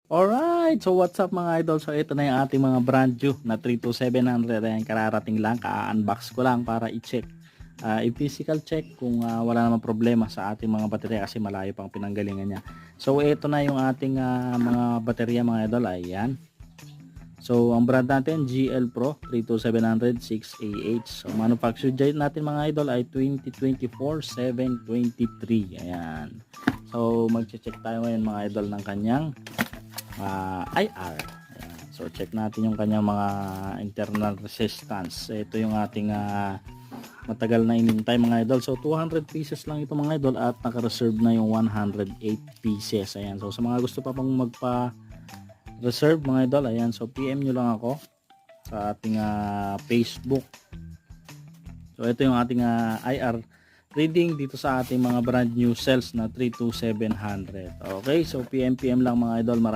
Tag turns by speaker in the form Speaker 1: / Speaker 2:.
Speaker 1: Alright, so what's up mga idol? So ito na yung ating mga brand new na 32700. Ayan, kararating lang, ka-unbox ko lang para i-check. I-physical check kung wala namang problema sa ating mga baterya kasi malayo pang pinanggalingan niya. So ito na yung ating mga baterya mga idol. Ayan. So ang brand natin GL Pro 32700 6AH. So manufactured date natin mga idol ay 2024-723. Ayan. So magche-check tayo ngayon mga idol ng kanyang IR. Ayan. So check natin yung kanyang mga internal resistance. Ito yung ating matagal na inintay mga idol. So 200 pieces lang ito mga idol at naka-reserve na yung 108 pieces. Ayan. So sa mga gusto pa pang magpa-reserve mga idol, ayan. So PM nyo lang ako sa ating Facebook. So ito yung ating IR reading dito sa ating mga brand new cells na 32700. Okay, so PM lang mga idol. Marami